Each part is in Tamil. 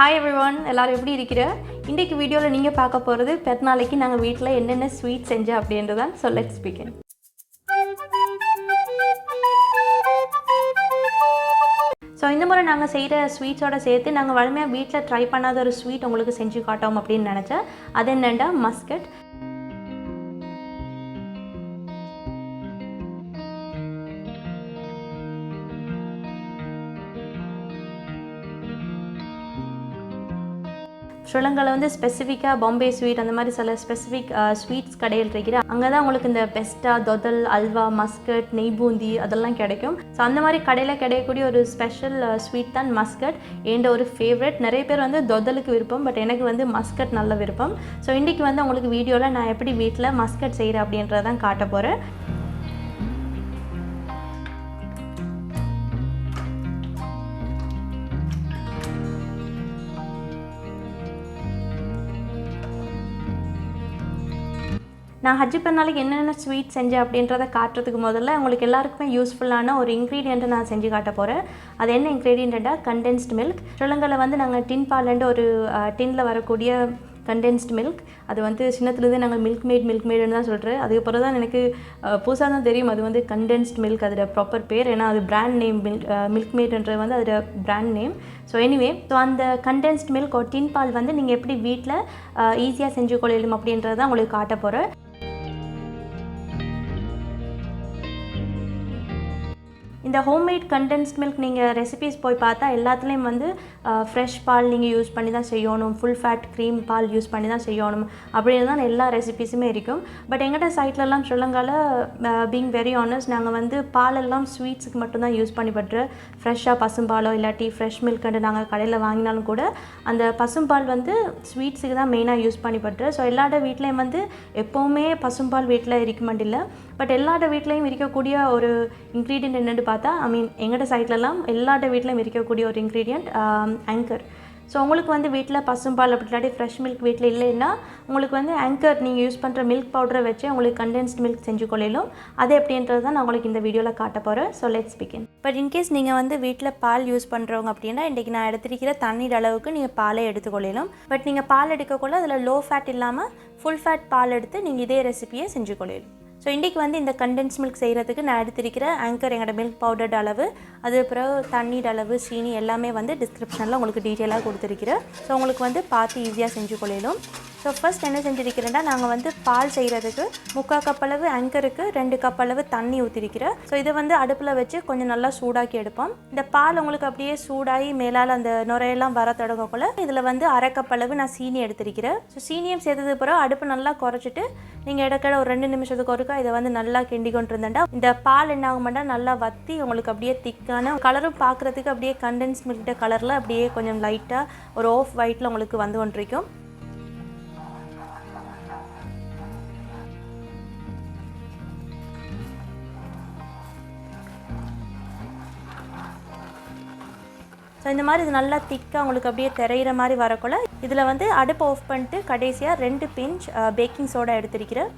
Hi everyone, எல்லாரும் எப்படி இருக்கீங்க? இன்னைக்கு வீடியோல நீங்க பார்க்க போறது பெருநாளைக்கு நாங்க வீட்ல என்னென்ன ஸ்வீட் செஞ்சோம் அப்படின்றதான். So let's begin. ஸோ இந்த முறை நாங்கள் செய்கிற ஸ்வீட்ஸோட சேர்த்து நாங்கள் வழமையாக வீட்டில் ட்ரை பண்ணாத ஒரு ஸ்வீட் உங்களுக்கு செஞ்சு காட்டோம் அப்படின்னு நினச்சேன். அது என்னென்னா மஸ்கட். ஸ்ரீலங்காவில் வந்து ஸ்பெசிஃபிக்காக பாம்பே ஸ்வீட் அந்த மாதிரி சில ஸ்பெசிஃபிக் ஸ்வீட்ஸ் கடையில் இருக்கிற அங்கே தான் உங்களுக்கு இந்த பெஸ்ட்டா தொதல் அல்வா மஸ்கட் நெய் பூந்தி அதெல்லாம் கிடைக்கும். ஸோ அந்த மாதிரி கடையில் கிடைக்கக்கூடிய ஒரு ஸ்பெஷல் ஸ்வீட் தான் மஸ்கட். என்ற ஒரு ஃபேவரட். நிறைய பேர் வந்து தொதலுக்கு விருப்பம், பட் எனக்கு வந்து மஸ்கட் நல்ல விருப்பம். ஸோ இன்றைக்கி வந்து உங்களுக்கு வீடியோவில் நான் எப்படி வீட்டில் மஸ்கட் செய்கிறேன் அப்படின்றதான் காட்ட போகிறேன். நான் ஹஜ் பெருநாளைக்கு என்னென்ன ஸ்வீட் செஞ்சேன் அப்படின்றத காட்டுறதுக்கு முதல்ல உங்களுக்கு எல்லாருக்குமே யூஸ்ஃபுல்லான ஒரு இன்க்ரீடியண்ட்டை நான் செஞ்சு காட்ட போகிறேன். அது என்ன இன்க்ரீடியண்ட்டாக கண்டென்ஸ்டு மில்க். ஸ்ரீலங்காவில் வந்து நாங்கள் டின் பால்லேருந்து ஒரு டின்னில் வரக்கூடிய கண்டென்ஸ்டு மில்க். அது வந்து சின்னத்துலேருந்தே நாங்கள் மில்க் மேடுன்னு தான் சொல்கிறேன். அதுக்கப்புறம் தான் எனக்கு புதுசாக தான் தெரியும் அது வந்து கண்டென்ஸ்டு மில்க் அதோட ப்ராப்பர் பேர். ஏன்னா அது பிராண்ட் நேம் மில்க் மேடுன்றது வந்து அதோட பிராண்ட் நேம். ஸோ எனிவே அந்த கண்டென்ஸ்டு மில்க் ஒரு டின் பால் வந்து நீங்கள் எப்படி வீட்டில் ஈஸியாக செஞ்சு கொள்ளலும் அப்படின்றது தான் உங்களுக்கு காட்ட போகிறேன். இந்த ஹோம்மேட் கண்டென்ஸ்ட் மில்க் நீங்கள் ரெசிபீஸ் போய் பார்த்தா எல்லாத்துலேயும் வந்து ஃப்ரெஷ் பால் நீங்கள் யூஸ் பண்ணி தான் செய்யணும், ஃபுல் ஃபேட் க்ரீம் பால் யூஸ் பண்ணி தான் செய்யணும் அப்படின்னு தான் எல்லா ரெசிபீஸுமே இருக்கும். பட் எங்கள்கிட்ட சைட்லலாம் ஸ்ரீலங்காவில் பீங் வெரி ஆனஸ்ட் நாங்கள் வந்து பாலெல்லாம் ஸ்வீட்ஸுக்கு மட்டும்தான் யூஸ் பண்ணி பட்டுரு. ஃப்ரெஷ்ஷாக பசும்பாலோ இல்லாட்டி ஃப்ரெஷ் மில்க்குன்னு நாங்கள் கடையில் வாங்கினாலும் கூட அந்த பசும்பால் வந்து ஸ்வீட்ஸுக்கு தான் மெயினாக யூஸ் பண்ணி பட்டுரு. ஸோ எல்லாரோட வீட்லேயும் வந்து எப்போவுமே பசும்பால் வீட்டில் இருக்க மாட்டில்லை. பட் எல்லாரோட வீட்லேயும் இருக்கக்கூடிய ஒரு இன்க்ரீடியன்ட் என்னென்னு பார்த்தா எங்களோட சைட்லலாம் எல்லாரோட வீட்லையும் இருக்கக்கூடிய ஒரு இன்க்ரீடியன்ட் ஆங்கர். ஸோ உங்களுக்கு வந்து வீட்டில் பசும்பால் அப்படி இல்லாட்டி ஃப்ரெஷ் மில்க் வீட்டில் இல்லைன்னா உங்களுக்கு வந்து ஆங்கர் நீங்கள் யூஸ் பண்ணுற மில்க் பவுடரை வச்சு உங்களுக்கு கண்டென்ஸ்ட் மில்க் செஞ்சு கொள்ளையிலும். அது எப்படின்றது தான் நான் உங்களுக்கு இந்த வீடியோவில் காட்ட போகிறேன். So let's begin. But in case நீங்கள் வந்து வீட்டில் பால் யூஸ் பண்ணுறவங்க அப்படின்னா இன்றைக்கி நான் எடுத்துருக்கிற தண்ணீர் அளவுக்கு நீங்கள் பாலே எடுத்துக்கொள்ளையிலும். பட் நீங்கள் பால் எடுக்கக்குள்ள அதில் லோ ஃபேட் இல்லாமல் ஃபுல் ஃபேட் பால் எடுத்து நீங்கள் இதே ரெசிபியை செஞ்சு கொள்ளையிலும். ஸோ இன்றைக்கி வந்து இந்த கண்டென்ஸ் மில்க் செய்கிறதுக்கு நான் எடுத்திருக்கிற ஆங்கர் எங்களோட மில்க் பவுடர் அளவு, அது பிறகு தண்ணீர் அளவு, சீனி எல்லாமே வந்து டிஸ்கிரிப்ஷனில் உங்களுக்கு டீட்டெயிலாக கொடுத்துருக்கிறேன். ஸோ உங்களுக்கு வந்து பார்த்து ஈஸியாக செஞ்சு கொள்ளையிலும். ஸோ ஃபர்ஸ்ட் என்ன செஞ்சுருக்கிறேன்னா நாங்கள் வந்து பால் செய்கிறதுக்கு 3/4 கப் அளவு ஆங்கருக்கு 2 கப் அளவு தண்ணி ஊற்றிருக்கிறேன். ஸோ இதை வந்து அடுப்பில் வச்சு கொஞ்சம் நல்லா சூடாக்கி எடுப்போம். இந்த பால் உங்களுக்கு அப்படியே சூடாகி மேலால் அந்த நுரையெல்லாம் வர தொடங்கக்குள்ள இதில் வந்து 1/2 கப் அளவு நான் சீனி எடுத்திருக்கிறேன். ஸோ சீனியும் சேர்த்தது பிறகு அடுப்பு நல்லா குறைச்சிட்டு நீங்கள் இடக்கட ஒரு 2 நிமிஷத்துக்கு ஒருக்கா இதை வந்து நல்லா கிண்டி கொண்டு இருந்தேன்டா இந்த பால் என்ன ஆகும்னா நல்லா வற்றி உங்களுக்கு அப்படியே திக்கான கலரும் பார்க்குறதுக்கு அப்படியே கண்டென்ஸ் மில்க் கலரில் அப்படியே கொஞ்சம் லைட்டாக ஒரு ஆஃப் ஒயிட்டில் உங்களுக்கு வந்து கொண்டிருக்கும். ஸோ இந்த மாதிரி இது நல்லா திக்காக உங்களுக்கு அப்படியே திரையிற மாதிரி வரக்குள்ள இதில் வந்து அடுப்பு ஆஃப் பண்ணிட்டு கடைசியாக 2 பிஞ்ச் பேக்கிங் சோடா எடுத்திருக்கிறேன்.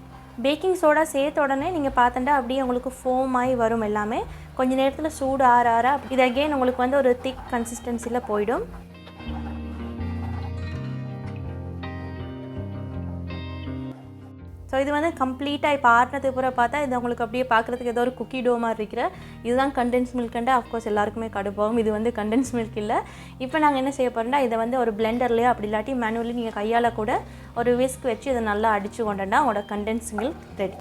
பேக்கிங் சோடா சேர்த்த உடனே நீங்கள் பார்த்தா அப்படியே உங்களுக்கு ஃபோம் ஆகி வரும். எல்லாமே கொஞ்சம் நேரத்தில் சூடு ஆற இது அகெயின் உங்களுக்கு வந்து ஒரு திக் கன்சிஸ்டன்சியில் போயிடும். ஸோ இது வந்து கம்ப்ளீட்டாக இப்போ ஆறினது பூரா பார்த்தா இது உங்களுக்கு அப்படியே பார்க்குறதுக்கு ஏதோ ஒரு குக்கி டோ மாதிரி இருக்கிற இதுதான் கண்டென்ஸ் மில்க்குண்டு அஃப்கோர்ஸ் எல்லாருக்குமே கடுப்பாகும். இது வந்து கண்டென்ஸ் மில்க் இல்லை. இப்போ நாங்கள் என்ன செய்ய போகிறோம்னா இதை வந்து ஒரு பிளெண்டர்லேயோ அப்படி இல்லாட்டி மேனுவலி நீங்கள் கையால் கூட ஒரு விஸ்க் வச்சு இதை நல்லா அடித்து கொண்டோன்னா உங்களோட கண்டென்ஸ் மில்க் ரெடி.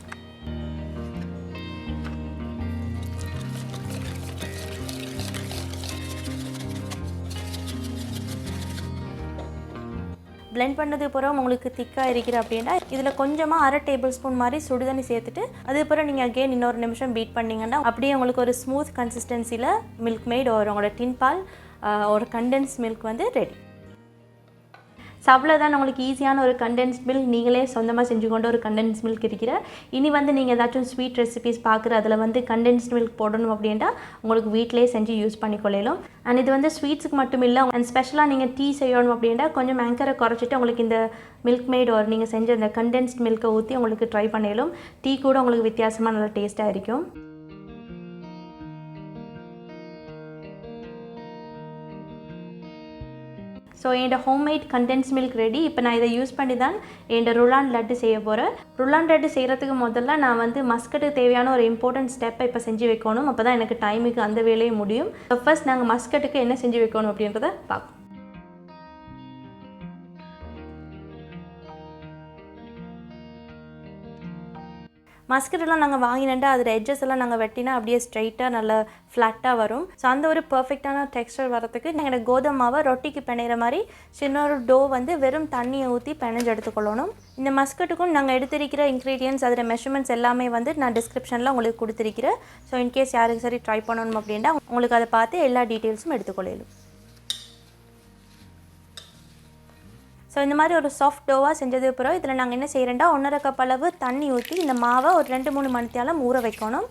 பிளெண்ட் பண்ணது பிறகு உங்களுக்கு திக்காக இருக்கிற அப்படின்னா இதில் கொஞ்சமாக 1/2 டேபிள் ஸ்பூன் மாதிரி சுடுதண்ணி சேர்த்துட்டு அதுக்கப்புறம் நீங்கள் அகெயின் இன்னொரு நிமிஷம் பீட் பண்ணிங்கன்னா அப்படியே உங்களுக்கு ஒரு ஸ்மூத் கன்சிஸ்டன்சியில் மில்க் மேட் ஒரு உங்களோட டின் பால் ஒரு கண்டென்ஸ் மில்க் வந்து ரெடி. ஸோ அவ்வளோதான் உங்களுக்கு ஈஸியான ஒரு கண்டென்ஸ்ட் மில்க் நீங்களே சொந்தமாக செஞ்சு கொண்டு ஒரு கண்டென்ஸ் மில்க் இருக்கிற. இனி வந்து நீங்கள் ஏதாச்சும் ஸ்வீட் ரெசிபீஸ் பார்க்குற அதில் வந்து கண்டென்ஸ்ட் மில்க் போடணும் அப்படின்ட்டா உங்களுக்கு வீட்டிலே செஞ்சு யூஸ் பண்ணிக்கொள்ளலாம். அண்ட் இது வந்து ஸ்வீட்ஸுக்கு மட்டும் இல்லை, அண்ட் ஸ்பெஷலாக நீங்கள் டீ செய்யணும் அப்படின்ட்டா கொஞ்சம் ஆங்கரை குறைச்சிட்டு உங்களுக்கு இந்த மில்க் மேட் ஒரு நீங்கள் செஞ்ச இந்த கண்டென்ஸ்ட் மில்க்கை ஊற்றி உங்களுக்கு ட்ரை பண்ணிடலாம். டீ கூட உங்களுக்கு வித்தியாசமாக நல்லா டேஸ்ட்டாக இருக்கும். ஸோ என்னோட ஹோம்மேட் கண்டென்ஸ் மில்க் ரெடி. இப்போ நான் இதை யூஸ் பண்ணி தான் என்னோட ருலான் லட்டு செய்ய போகிறேன். ருலான் லட்டு செய்கிறதுக்கு முதல்ல நான் வந்து மஸ்கட்டுக்கு தேவையான ஒரு இம்பார்ட்டன்ட் ஸ்டெப்பை இப்போ செஞ்சு வைக்கணும். அப்போ தான் எனக்கு டைமுக்கு அந்த வேலையை முடியும். ஸோ ஃபர்ஸ்ட் நாங்கள் மஸ்கட்டுக்கு என்ன செஞ்சு வைக்கணும் அப்படின்றத பார்ப்போம். மஸ்கட்டெல்லாம் நாங்கள் வாங்கினேன்ட்டு அதில் எட்ஜஸ் எல்லாம் நாங்கள் வெட்டினா அப்படியே ஸ்ட்ரைட்டாக நல்லா ஃப்ளாட்டாக வரும். ஸோ அந்த ஒரு பர்ஃபெக்டான டெக்ஸ்டர் வரத்துக்கு நாங்கள் கோதுமை மாவை ரொட்டிக்கு பிணையிற மாதிரி சின்ன ஒரு டோ வந்து வெறும் தண்ணியை ஊற்றி பிணைஞ்சு எடுத்துக்கொள்ளணும். இந்த மஸ்கட்டுக்கும் நாங்கள் எடுத்திருக்கிற இன்க்ரீடியன்ட்ஸ் அதில் மெஷர்மெண்ட்ஸ் எல்லாமே வந்து நான் டிஸ்கிரிப்ஷனில் உங்களுக்கு கொடுத்துருக்கிறேன். ஸோ இன்கேஸ் யாருக்கு சரி ட்ரை பண்ணணும் அப்படின்னா உங்களுக்கு அதை பார்த்து எல்லா டீட்டெயில்ஸும் எடுத்துக்கொள்ளலும். ஸோ இந்த மாதிரி ஒரு சாஃப்ட் டோவாக செஞ்சது அப்புறம் இதில் நாங்கள் என்ன செய்கிறோம்னா 1.5 கப் அளவு தண்ணி ஊற்றி இந்த மாவை ஒரு 2-3 மணி நேரம் ஊற வைக்கணும்.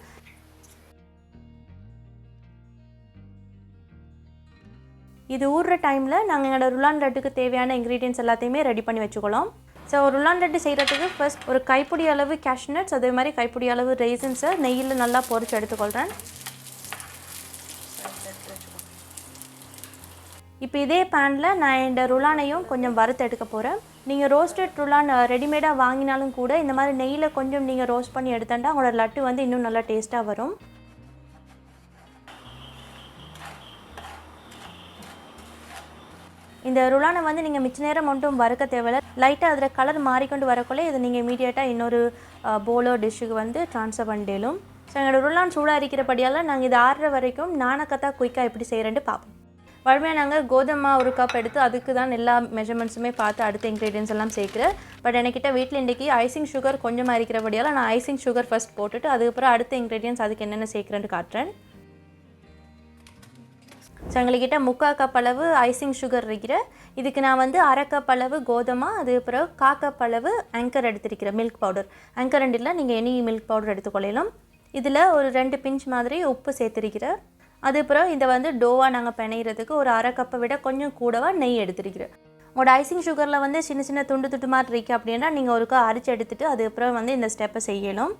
இது ஊறுற டைமில் நாங்கள் எங்களோட ருலான் லட்டுக்கு தேவையான இன்க்ரீடியன்ட்ஸ் எல்லாத்தையுமே ரெடி பண்ணி வச்சுக்கலாம். ஸோ ருலான் லட்டு செய்கிறதுக்கு ஃபர்ஸ்ட் ஒரு கைப்பிடி அளவு கேஷ்நட்ஸ், அதே மாதிரி கைப்பிடி அளவு ரெய்சின்ஸை நெய்யில் நல்லா பொரிச்சு எடுத்துக்கொள்கிறேன். இப்போ இதே பேனில் நான் இந்த ருலானையும் கொஞ்சம் வறுத்து எடுக்க போகிறேன். நீங்கள் ரோஸ்டட் ருலான் ரெடிமேடாக வாங்கினாலும் கூட இந்த மாதிரி நெய்யில் கொஞ்சம் நீங்கள் ரோஸ்ட் பண்ணி எடுத்தாண்டா உங்களோட லட்டு வந்து இன்னும் நல்லா டேஸ்ட்டாக வரும். இந்த ருலானை வந்து நீங்கள் மிச்ச நேரம் மட்டும் வறுக்க தேவையில்லை. லைட்டாக அதில் கலர் மாறிக்கொண்டு வரக்குள்ளே இதை நீங்கள் இமீடியட்டாக இன்னொரு போலோ டிஷ்ஷுக்கு வந்து ட்ரான்ஸ்ஃபர் பண்ணிடலும். ஸோ எங்களோட ருலான் சூடாக இருக்கிறபடியால் நாங்கள் இது ஆறுற வரைக்கும் நானக்கத்தா குயிக்காக எப்படி செய்கிறேன்ட்டு பார்ப்போம். வழமையாக நாங்கள் கோதுமை 1 கப் எடுத்து அதுக்கு தான் எல்லா மெஷர்மெண்ட்ஸுமே பார்த்து அடுத்த இன்க்ரீடியன்ஸ் எல்லாம் சேர்க்குறேன். பட் என்கிட்ட வீட்டில் இன்றைக்கி ஐசிங் சுகர் கொஞ்சமாக இருக்கிறபடியால் நான் ஐசிங் சுகர் ஃபஸ்ட் போட்டுட்டு அதுக்கப்புறம் அடுத்த இன்க்ரீடியன்ஸ் அதுக்கு என்னென்ன சேர்க்குறேன்ட்டு காட்டுறேன். ஸோ எங்கள்கிட்ட 3/4 கப் அளவு ஐசிங் சுகர் இருக்கிற. இதுக்கு நான் வந்து 1/2 கப் அளவு கோதுமை, அதுக்கப்புறம் 1/4 கப் அளவு ஆங்கர் எடுத்துருக்கிறேன் மில்க் பவுடர். ஆங்கர் ரெண்டில் நீங்கள் எனி மில்க் பவுடர் எடுத்துக்கொள்ளலாம். இதில் ஒரு 2 பிஞ்ச் மாதிரி உப்பு சேர்த்துருக்கிறேன். அதுக்கப்புறம் இதை வந்து டோவாக நாங்கள் பிணைகிறதுக்கு ஒரு 1/2 கப்பை விட கொஞ்சம் கூடவாக நெய் எடுத்துருக்கிறேன். உங்களோட ஐசிங் சுகரில் வந்து சின்ன சின்ன துண்டு மாதிரி இருக்குது அப்படின்னா நீங்கள் ஒருக்கா அரைச்சி எடுத்துகிட்டு அதுக்கப்புறம் வந்து இந்த ஸ்டெப்பை செய்யணும்.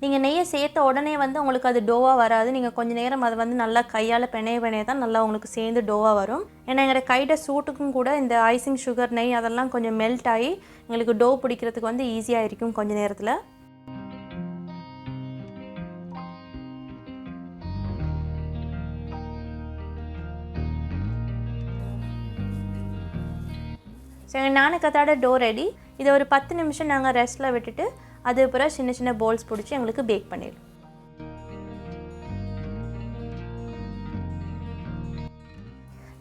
நீங்கள் நெய்யை சேர்த்த உடனே வந்து உங்களுக்கு அது டோவாக வராது. நீங்கள் கொஞ்சம் நேரம் அதை வந்து நல்லா கையால் பிணைய தான் நல்லா உங்களுக்கு சேர்ந்து டோவாக வரும். ஏன்னா எங்களோட கைட சூட்டுக்கும் கூட இந்த ஐசிங் சுகர் நெய் அதெல்லாம் கொஞ்சம் மெல்ட் ஆகி எங்களுக்கு டோ பிடிக்கிறதுக்கு வந்து ஈஸியாக இருக்கும் கொஞ்சம் நேரத்தில். ஸோ எங்கள் நானக்கத்தாட டோ ரெடி. இதை ஒரு 10 நிமிஷம் நாங்கள் ரெஸ்ட்டில் விட்டுட்டு அதுக்கப்புறம் சின்ன சின்ன போல்ஸ் பிடிச்சி எங்களுக்கு பேக் பண்ணிடலாம்.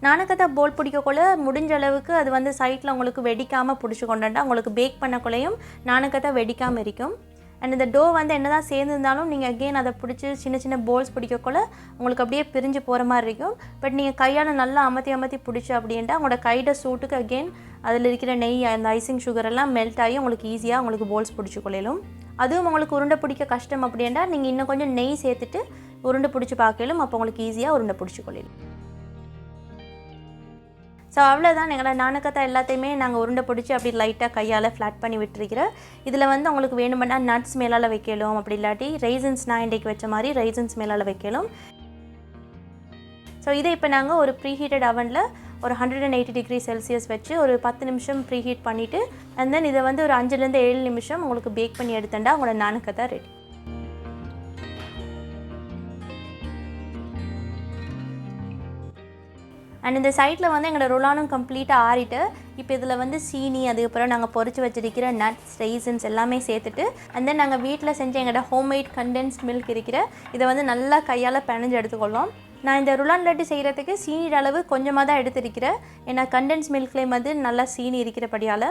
நானக்கத்தா போல் பிடிக்கக்குள்ள முடிஞ்ச அளவுக்கு அது வந்து சைட்டில் உங்களுக்கு வெடிக்காமல் பிடிச்சி கொண்டாண்டா உங்களுக்கு பேக் பண்ணக்குள்ளேயும் நானக்கத்தா வெடிக்காமல் இருக்கும். அண்ட் இந்த டோ வந்து என்ன தான் சேர்ந்துருந்தாலும் நீங்கள் அகெயின் அதை பிடிச்சி சின்ன சின்ன போல்ஸ் பிடிக்கக்குள்ள உங்களுக்கு அப்படியே பிரிஞ்சு போகிற மாதிரி இருக்கும். பட் நீங்கள் கையால் நல்லா அமர்த்தி பிடிச்சி அப்படின்ட்டா உங்களோட கைட சூட்டுக்கு அகெயின் அதில் இருக்கிற நெய் அந்த ஐசிங் சுகர் எல்லாம் மெல்ட் ஆகி உங்களுக்கு ஈஸியாக உங்களுக்கு போல்ஸ் பிடிச்சி கொள்ளையிலும். அதுவும் உங்களுக்கு உருண்டை பிடிக்க கஷ்டம் அப்படின்டா நீங்கள் இன்னும் கொஞ்சம் நெய் சேர்த்துட்டு உருண்டை பிடிச்சி பார்க்கலும். அப்போ உங்களுக்கு ஈஸியாக உருண்டை பிடிச்சி கொள்ளையிலும். ஸோ அவ்வளோதான். எங்களை நானக்கத்தா எல்லாத்தையுமே நாங்கள் உருண்டை பிடிச்சி அப்படி லைட்டாக கையால் ஃப்ளாட் பண்ணி விட்டுருக்கிறேன். இதில் வந்து உங்களுக்கு வேணுமெண்டா நட்ஸ் மேலால் வைக்கலும், அப்படி இல்லாட்டி ரைசன்ஸ் நான் இன்றைக்கு வச்ச மாதிரி ரைசன்ஸ் மேலால் வைக்கலும். ஸோ இதை இப்போ நாங்கள் ஒரு ப்ரீஹீட்டட் அவனில் ஒரு 180 டிகிரி செல்சியஸ் வச்சு ஒரு 10 நிமிஷம் ப்ரீஹீட் பண்ணிவிட்டு அண்ட் தென் இதை வந்து ஒரு 5-7 நிமிஷம் உங்களுக்கு பேக் பண்ணி எடுத்துட்டா உங்களோட நானக்கத்தா ரெடி. அண்ட் இந்த சைட்டில் வந்து எங்களோட ருலானும் கம்ப்ளீட்டாக ஆறிட்டு இப்போ இதில் வந்து சீனி அதுக்கப்புறம் நாங்கள் பொரிச்சு வச்சிருக்கிற நட்ஸ் ரைசன்ஸ் எல்லாமே சேர்த்துட்டு அண்ட் தென் நாங்கள் வீட்டில் செஞ்ச எங்களோட ஹோம்மேட் கண்டென்ஸ்ட் மில்க் இருக்கிற இதை வந்து நல்லா கையால் பிணைஞ்சு எடுத்துக்கொள்வோம். நான் இந்த ருலான் லட்டு செய்கிறதுக்கு சீனி அளவு கொஞ்சமாக தான் எடுத்திருக்கிறேன். ஏன்னா கண்டென்ஸ் மில்க்லேயும் வந்து நல்லா சீனி இருக்கிறபடியால்.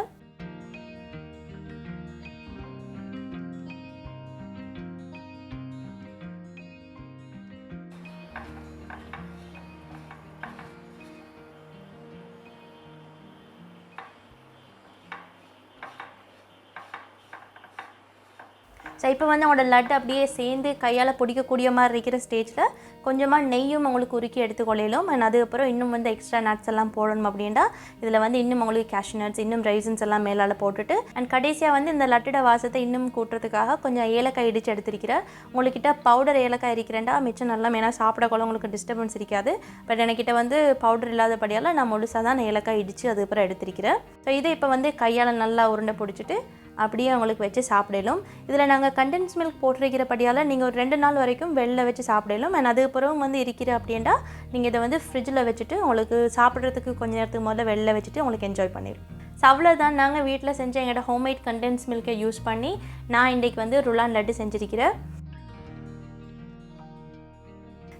ஸோ இப்போ வந்து உங்களோட லட்டு அப்படியே சேர்ந்து கையால் பிடிக்கக்கூடிய மாதிரி இருக்கிற ஸ்டேஜில் கொஞ்சமாக நெய்யும் உங்களுக்கு உருக்கி எடுத்துக்கொள்ளையிலும். அண்ட் அதுக்கப்புறம் இன்னும் வந்து எக்ஸ்ட்ரா நட்ஸ் எல்லாம் போடணும் அப்படின்னா இதில் வந்து இன்னும் உங்களுக்கு கேஷ்யூ நட்ஸ், இன்னும் ரைசன்ஸ் எல்லாம் மேலால் போட்டுட்டு அண்ட் கடைசியாக வந்து இந்த லட்டோட வாசத்தை இன்னும் கூட்டுறதுக்காக கொஞ்சம் ஏலக்காய் இடித்து எடுத்திருக்கிறேன். உங்கள்கிட்ட பவுடர் ஏலக்காய் இருக்கிறேன்டா மிச்சம் நல்லா ஏன்னா சாப்பிடக்குள்ள உங்களுக்கு டிஸ்டர்பன்ஸ் இருக்காது. பட் எனக்கிட்ட வந்து பவுடர் இல்லாதபடியால் நான் முழுசாக தான் ஏலக்காய் இடித்து அதுக்கப்புறம் எடுத்திருக்கிறேன். ஸோ இதை இப்போ வந்து கையால் நல்லா உருண்டை பிடிச்சிட்டு அப்படியே உங்களுக்கு வச்சு சாப்பிடலும். இதில் நாங்கள் கண்டென்ஸ் மில்க் போட்டிருக்கிறபடியால் நீங்கள் ஒரு 2 நாள் வரைக்கும் வெளில வச்சு சாப்பிடலும். அண்ட் அதுக்கப்புறம் வந்து இருக்கிற அப்படின்டா நீங்கள் இதை வந்து ஃப்ரிட்ஜில் வச்சுட்டு உங்களுக்கு சாப்பிட்றதுக்கு கொஞ்சம் நேரத்துக்கு முதல்ல வெளில வச்சுட்டு உங்களுக்கு என்ஜாய் பண்ணிடும். ஸோ அவ்வளோதான் நாங்கள் வீட்டில் செஞ்ச எங்களோட ஹோம்மேட் கண்டென்ஸ் மில்கை யூஸ் பண்ணி நான் இன்றைக்கி வந்து ருலான் லட்டு செஞ்சுருக்கிறேன்.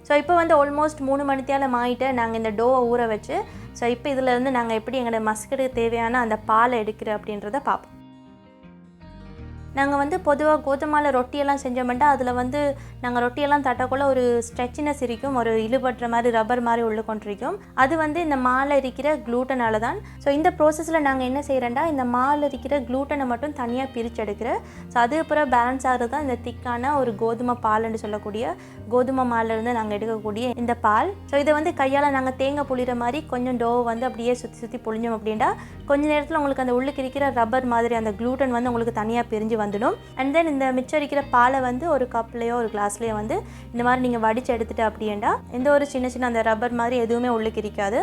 ஸோ இப்போ வந்து ஆல்மோஸ்ட் 3 மணித்தியாலம் ஆகிட்டு நாங்கள் இந்த டோவை ஊற வச்சு ஸோ இப்போ இதில் வந்து நாங்கள் எப்படி எங்களோட மஸ்கட்டுக்கு தேவையான அந்த பாலை எடுக்கிறோம் அப்படின்றத பார்ப்போம். நாங்கள் வந்து பொதுவாக கோதுமாவில் ரொட்டியெல்லாம் செஞ்சோம்னா அதில் வந்து நாங்கள் ரொட்டியெல்லாம் தட்டக்குள்ள ஒரு ஸ்ட்ரெச்சினஸ் இருக்கும், ஒரு இழுபடுற மாதிரி ரப்பர் மாதிரி உள்ள கொண்டிருக்கும். அது வந்து இந்த மாவில் இருக்கிற க்ளூட்டனால தான். ஸோ இந்த ப்ரோசஸில் நாங்கள் என்ன செய்கிறோன்னா இந்த மாவில் இருக்கிற க்ளூட்டனை மட்டும் தனியாக பிரித்து எடுக்கிறோம். ஸோ அதுக்கப்புறம் பேலன்ஸ் ஆகிறது தான் இந்த திக்கான ஒரு கோதுமை பால்னு சொல்லக்கூடிய கோதுமை மாலிருந்து நாங்கள் எடுக்கக்கூடிய இந்த பால். ஸோ இதை வந்து கையால் நாங்கள் தேங்காய் புளிகிற மாதிரி கொஞ்சம் டோவை வந்து அப்படியே சுற்றி சுற்றி புளிஞ்சோம் அப்படின்னா கொஞ்சம் நேரத்தில் உங்களுக்கு அந்த உள்ளுக்கு இருக்கிற ரப்பர் மாதிரி அந்த க்ளூட்டன் வந்து உங்களுக்கு தனியாக பிரிஞ்சு வந்துடும். அண்ட் தென் இந்த மிச்சம் இருக்கிற பாலை வந்து ஒரு கப்லேயோ ஒரு கிளாஸ்லேயோ வந்து இந்த மாதிரி நீங்கள் வடித்து எடுத்துகிட்டு அப்படின்னா எந்த ஒரு சின்ன சின்ன அந்த ரப்பர் மாதிரி எதுவுமே உள்ளுக்கு இருக்காது.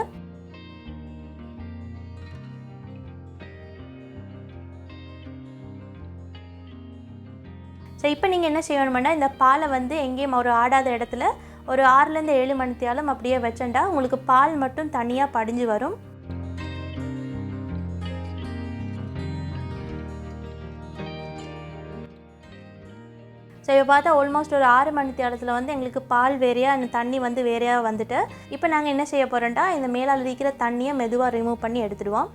ஸோ இப்போ நீங்கள் என்ன செய்யணும்னா இந்த பாலை வந்து எங்கேயும் ஒரு ஆடாத இடத்துல ஒரு 6லேருந்து 7 மணித்தியாலம் அப்படியே வச்சேன்டா உங்களுக்கு பால் மட்டும் தனியாக படிஞ்சு வரும். ஸோ இப்போ பார்த்தா ஆல்மோஸ்ட் ஒரு 6 மணித்தியாலத்தில் வந்து எங்களுக்கு பால் வேறையாக அந்த தண்ணி வந்து வேறையாக வந்துட்டு இப்போ நாங்கள் என்ன செய்ய போகிறோம்டா இந்த மேலால் இருக்கிற தண்ணியை மெதுவாக ரிமூவ் பண்ணி எடுத்துடுவோம்.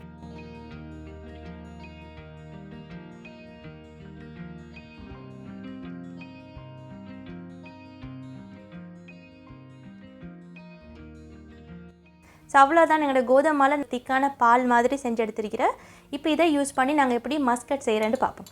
ஸோ அவ்வளோதான் எங்களோட கோதுமாவில் திக்கான பால் மாதிரி செஞ்சு எடுத்துருக்கிறேன். இப்போ இதை யூஸ் பண்ணி நாங்கள் எப்படி மஸ்கட் செய்கிறேன்னு பார்ப்போம்.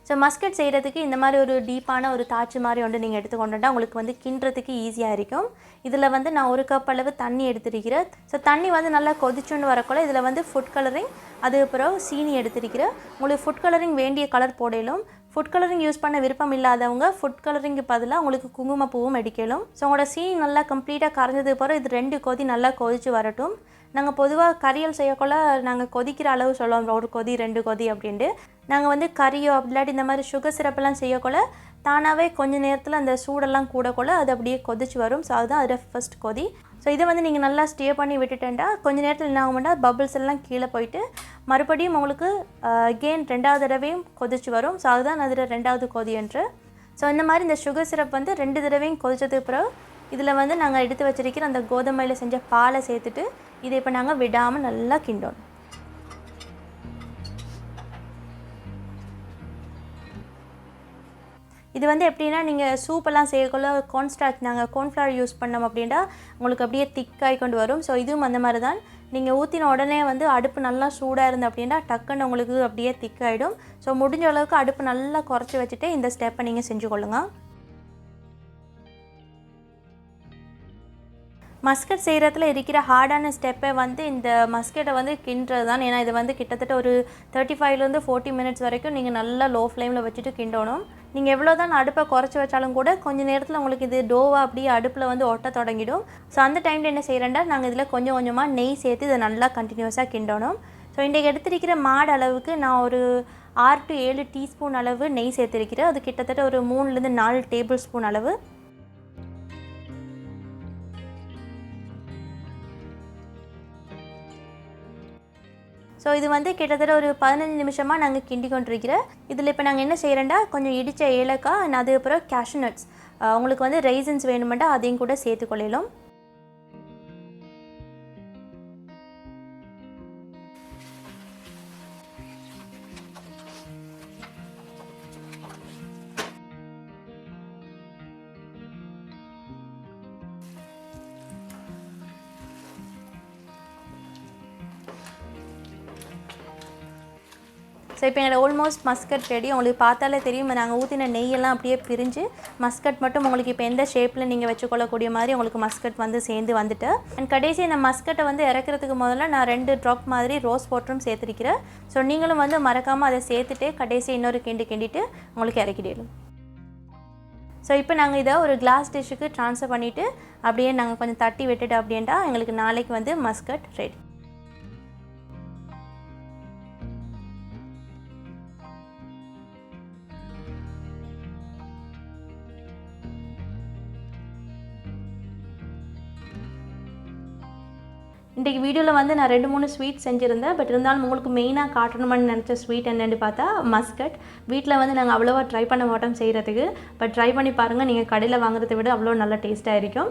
ஸோ மஸ்கட் செய்கிறதுக்கு இந்த மாதிரி ஒரு டீப்பான ஒரு தாச்சு மாதிரி ஒன்று நீங்கள் எடுத்துக்கொண்டுட்டா உங்களுக்கு வந்து கிண்டுறதுக்கு ஈஸியாக இருக்கும். இதில் வந்து நான் 1 கப் அளவு தண்ணி எடுத்துருக்கிறேன். ஸோ தண்ணி வந்து நல்லா கொதிச்சுன்னு வரக்குள்ள இதில் வந்து ஃபுட் கலரிங் அதுக்கப்புறம் சீனி எடுத்துருக்கிறேன். உங்களுக்கு ஃபுட் கலரிங் வேண்டிய கலர் போடலும். ஃபுட் கலரிங் யூஸ் பண்ண விருப்பம் இல்லாதவங்க ஃபுட் கலரிங்கு பதிலாக உங்களுக்கு குங்குமப்பூவும் அடிக்கலும். ஸோ உங்களோட சீனி நல்லா கம்ப்ளீட்டாக கரைஞ்சதுக்கு அப்புறம் இது 2 கொதி நல்லா கொதிச்சு வரட்டும். நாங்கள் பொதுவாக கறியல் செய்யக்குள்ள நாங்கள் கொதிக்கிற அளவு சொல்லுவோம், 1 கொதி 2 கொதி அப்படின்ட்டு. நாங்கள் வந்து கறியோ இல்லாட்டி இந்த மாதிரி சுகர் சிரப்பெல்லாம் செய்யக்குள்ள தானாகவே கொஞ்சம் நேரத்தில் அந்த சூடெல்லாம் கூடக்குள்ள அது அப்படியே கொதிச்சு வரும். ஸோ அதுதான் அதில் ஃபர்ஸ்ட் கொதி. ஸோ இதை வந்து நீங்கள் நல்லா ஸ்டே பண்ணி விட்டுட்டேன்டா கொஞ்சம் நேரத்தில் என்ன ஆகும்னா பபிள்ஸ் எல்லாம் கீழே போயிட்டு மறுபடியும் உங்களுக்கு அகெயின் 2வது தடவையும் கொதிச்சு வரும். ஸோ அதுதான் அதில் 2வது கொதி என்று. ஸோ இந்த மாதிரி இந்த சுகர் சிரப் வந்து 2 தடவையும் கொதிச்சதுக்கு பிறகு இதில் வந்து நாங்கள் எடுத்து வச்சிருக்கிற அந்த கோதுமையில் செஞ்ச பாலை சேர்த்துட்டு இதை இப்போ நாங்கள் விடாமல் நல்லா கிண்டோம். இது வந்து எப்படின்னா நீங்கள் சூப்பெல்லாம் செய்யக்குள்ள கார்ன்ஸ்டார்ச் நாங்கள் கார்ன்ஃப்ளவர் யூஸ் பண்ணோம் அப்படின்னா உங்களுக்கு அப்படியே திக்காகி கொண்டு வரும். ஸோ இதுவும் அந்த மாதிரி தான் நீங்கள் ஊற்றின உடனே வந்து அடுப்பு நல்லா சூடாக இருந்து அப்படின்னா டக்குன்னு உங்களுக்கு அப்படியே திக்காகிடும். ஸோ முடிஞ்ச அளவுக்கு அடுப்பு நல்லா குறைச்சி வச்சுட்டு இந்த ஸ்டெப்பை நீங்கள் செஞ்சு கொள்ளுங்கள். மஸ்கட் செய்கிறதுல இருக்கிற ஹார்டான ஸ்டெப்பை வந்து இந்த மஸ்கட்டை வந்து கிண்டுறது தான். ஏன்னா இது வந்து கிட்டத்தட்ட ஒரு 35லேருந்து 40 மினிட்ஸ் வரைக்கும் நீங்கள் நல்லா லோ ஃப்ளேமில் வச்சுட்டு கிண்டணும். நீங்கள் எவ்வளோ தான் அடுப்பை குறைச்சி வச்சாலும் கூட கொஞ்சம் நேரத்தில் உங்களுக்கு இது டோவாக அப்படியே அடுப்பில் வந்து ஒட்ட தொடங்கிடும். ஸோ அந்த டைமில் என்ன செய்கிறேன்டா நாங்கள் இதில் கொஞ்சம் கொஞ்சமாக நெய் சேர்த்து இதை நல்லா கண்டினியூஸாக கிண்டணும். ஸோ இன்றைக்கி எடுத்திருக்கிற மாடு அளவுக்கு நான் ஒரு 6 to 7 டீஸ்பூன் அளவு நெய் சேர்த்துருக்கிறேன். அது கிட்டத்தட்ட ஒரு 3லேருந்து 4 டேபிள் ஸ்பூன் அளவு. ஸோ இது வந்து கிட்டத்தட்ட ஒரு 15 நிமிஷமாக நாங்கள் கிண்டி கொண்டிருக்கிறோம். இதில் இப்போ நாங்கள் என்ன செய்கிறோன்னா கொஞ்சம் இடித்த ஏலக்காய் அதுக்கப்புறம் கேஷ்யூ நட்ஸ் உங்களுக்கு வந்து ரைசன்ஸ் வேணுமெண்டா அதையும் கூட சேர்த்துக்கொள்ளலாம். ஸோ ஸோ இப்போ எங்களோட ஆல்மோஸ்ட் மஸ்கட் ரெடி. உங்களுக்கு பார்த்தாலே தெரியும் நாங்கள் ஊற்றின நெய்யெல்லாம் அப்படியே பிரிஞ்சு மஸ்கட் மட்டும் உங்களுக்கு இப்போ எந்த ஷேப்பில் நீங்கள் வச்சுக்கொள்ளக்கூடிய மாதிரி உங்களுக்கு மஸ்கட் வந்து சேர்ந்து வந்துட்டு. அண்ட் கடைசி இந்த மஸ்கட்டை வந்து இறக்கிறதுக்கு முதல்ல நான் 2 ட்ராப் மாதிரி ரோஸ் வாட்டரும் சேர்த்துருக்கிறேன். ஸோ நீங்களும் வந்து மறக்காமல் அதை சேர்த்துட்டு கடைசி இன்னொரு கிண்டிட்டு உங்களுக்கு இறக்கிடலாம். ஸோ இப்போ நாங்கள் இதை ஒரு கிளாஸ் டிஷ்ஷுக்கு ட்ரான்ஸ்ஃபர் பண்ணிவிட்டு அப்படியே நாங்கள் கொஞ்சம் தட்டி விட்டுட்டு அப்படின்ட்டா எங்களுக்கு நாளைக்கு வந்து மஸ்கட் ரெடி. இன்றைக்கி வீடியோவில் வந்து நான் 2-3 ஸ்வீட் செஞ்சுருந்தேன். பட் இருந்தாலும் உங்களுக்கு மெயினாக காட்டணுமான்னு நினச்ச ஸ்வீட் என்னென்னு பார்த்தா மஸ்கட். வீட்டில் வந்து நாங்கள் அவ்வளோவா ட்ரை பண்ண மாட்டோம் செய்கிறதுக்கு. பட் ட்ரை பண்ணி பாருங்கள், நீங்கள் கடையில் வாங்குறதை விட அவ்வளோ நல்லா டேஸ்ட்டாக இருக்கும்.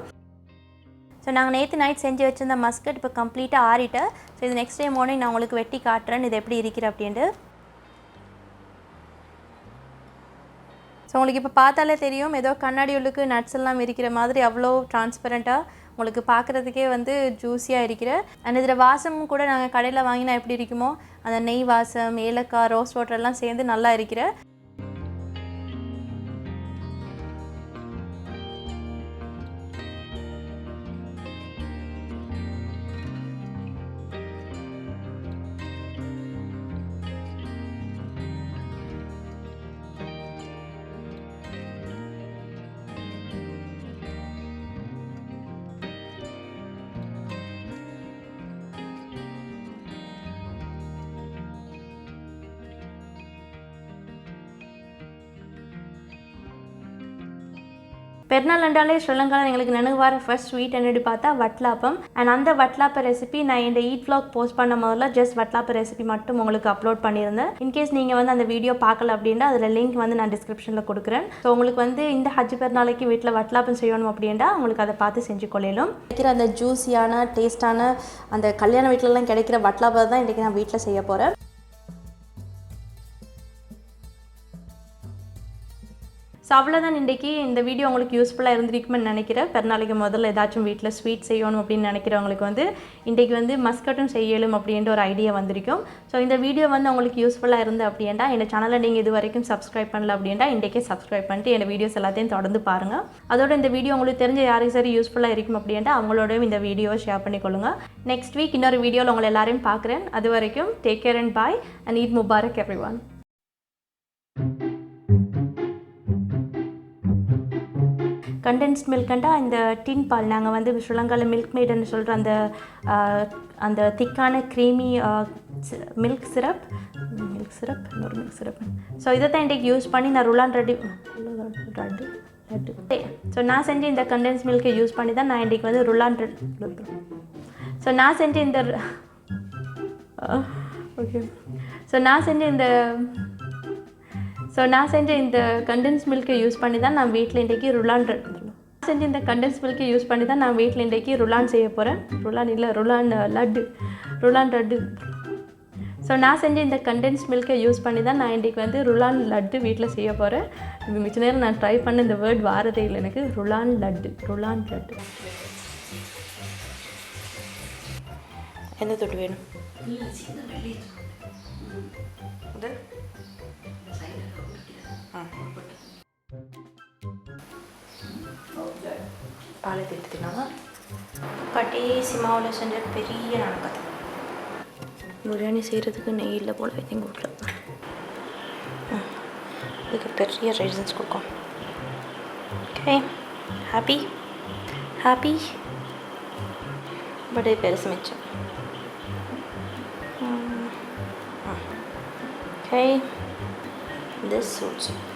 ஸோ நாங்கள் நேற்று நைட் செஞ்சு வச்சுருந்த மஸ்கட் இப்போ கம்ப்ளீட்டாக ஆறிட்டேன். ஸோ இது நெக்ஸ்ட் டே மார்னிங் நான் உங்களுக்கு வெட்டி காட்டுறேன் இது எப்படி இருக்கிற அப்படின்ட்டு. ஸோ உங்களுக்கு இப்போ பார்த்தாலே தெரியும் ஏதோ கண்ணாடி உள்ளுக்கு நட்ஸ் எல்லாம் இருக்கிற மாதிரி அவ்வளோ டிரான்ஸ்பரண்ட்டாக உங்களுக்கு பார்க்குறதுக்கே வந்து ஜூஸியாக இருக்கிற. அண்ட் இதில் வாசமும் கூட நாங்கள் கடையில் வாங்கினா எப்படி இருக்குமோ அந்த நெய் வாசம், ஏலக்காய், ரோஸ் வாட்டர் எல்லாம் சேர்ந்து நல்லா இருக்கிற. பெருநாள் ரெண்டாலே ஸ்ரீலங்காவில் எங்களுக்கு நினைவு வர ஃபர்ஸ்ட் ஸ்வீட் என்னடி பார்த்தா வட்லாப்பம். அண்ட் அந்த வட்லாப்ப ரெசிபி நான் இந்த ஈட் vlog போஸ்ட் பண்ண முதல்ல ஜஸ்ட் வட்லாப்ப ரெசிபி மட்டும் உங்களுக்கு அப்லோட் பண்ணியிருந்தேன். இன்கேஸ் நீங்கள் வந்து அந்த வீடியோ பார்க்கல அப்படின்னா அதில் லிங்க் வந்து நான் டிஸ்கிரிப்ஷனில் கொடுக்குறேன். ஸோ உங்களுக்கு வந்து இந்த ஹஜ் பெருநாளைக்கு வீட்டில் வட்லாப்பம் செய்யணும் அப்படின்னா உங்களுக்கு அதை பார்த்து செஞ்சு கொள்ளலும். கிடைக்கிற அந்த ஜூஸியான டேஸ்டான அந்த கல்யாண வீட்டிலலாம் கிடைக்கிற வட்லாப்பம் தான் இன்றைக்கி நான் வீட்டில் செய்ய போகிறேன். ஸோ அவ்வளோதான் இன்றைக்கி இந்த வீடியோ உங்களுக்கு யூஸ்ஃபுல்லாக இருந்திருக்குமென்னு நினைக்கிறேன். பெருநாளைக்கு முதல்ல ஏதாச்சும் வீட்டில் ஸ்வீட் செய்யணும் அப்படின்னு நினைக்கிறவங்களுக்கு வந்து இன்றைக்கி வந்து மஸ்கட்டும் செய்யலும் அப்படின்ற ஒரு ஐடியா வந்திருக்கும். ஸோ இந்த வீடியோ வந்து உங்களுக்கு யூஸ்ஃபுல்லாக இருந்து அப்படின்னா இந்த சேனலை நீங்கள் இது வரைக்கும் சப்ஸ்கிரைப் பண்ணல அப்படின்னா இன்றைக்கே சப்ஸ்கிரைப் பண்ணிட்டு இந்த வீடியோஸ் எல்லாத்தையும் தொடர்ந்து பாருங்கள். அதோட இந்த வீடியோ உங்களுக்கு தெரிஞ்ச யாருக்கு சரி யூஸ்ஃபுல்லாக இருக்கும் அப்படின்னா அவங்களோடய இந்த வீடியோவை ஷேர் பண்ணிக்கொள்ளுங்கள். நெக்ஸ்ட் வீக் இன்னொரு வீடியோவில் உங்களை எல்லாரையும் பார்க்குறேன். அது வரைக்கும் take care and bye and Eid Mubarak everyone. Condensed மில்க்ண்டா இந்த டின் பால் நாங்கள் வந்து ஸ்ரீலங்காவில் மில்க் மேடுன்னு சொல்கிற அந்த திக்கான க்ரீமி மில்க் சிரப் இன்னொரு மில்க் சிரப். ஸோ இதை தான் இன்றைக்கி யூஸ் பண்ணி நான் ருலான் லட்டு. ஸோ நான் செஞ்ச இந்த கண்டென்ஸ் மில்க்கை யூஸ் பண்ணி தான் நான் இன்றைக்கி வந்து ருலான் லட்டு. ஸோ நான் செஞ்ச இந்த கண்டென்ஸ் மில்க்கை யூஸ் பண்ணி தான் நான் வீட்டில் இன்றைக்கி ருலான் செய்ய போகிறேன். ருலான் லட்டு. ஸோ நான் செஞ்ச இந்த கண்டென்ஸ் மில்க்கை யூஸ் பண்ணி தான் நான் இன்றைக்கி வந்து ருலான் லட்டு வீட்டில் செய்ய போகிறேன். இது மிச்ச நேரம் நான் ட்ரை பண்ண இந்த வேர்ட் வாரதே இல்லை எனக்கு. ருலான் லட்டு. எந்த தொட்டு வேணும்? பாலை எடுத்துக்கலாம். கடைசி மாவில் செஞ்ச பெரிய நானக்கத்தை பிரியாணி செய்கிறதுக்கு நெய் இல்லை போல் எங்கள் வீட்டில். இதுக்கு பெரிய ரைசன்ஸ் கொடுக்கும். ஓகே, ஹாப்பி பட் பெருசு மிச்சம். Okay, this suits you.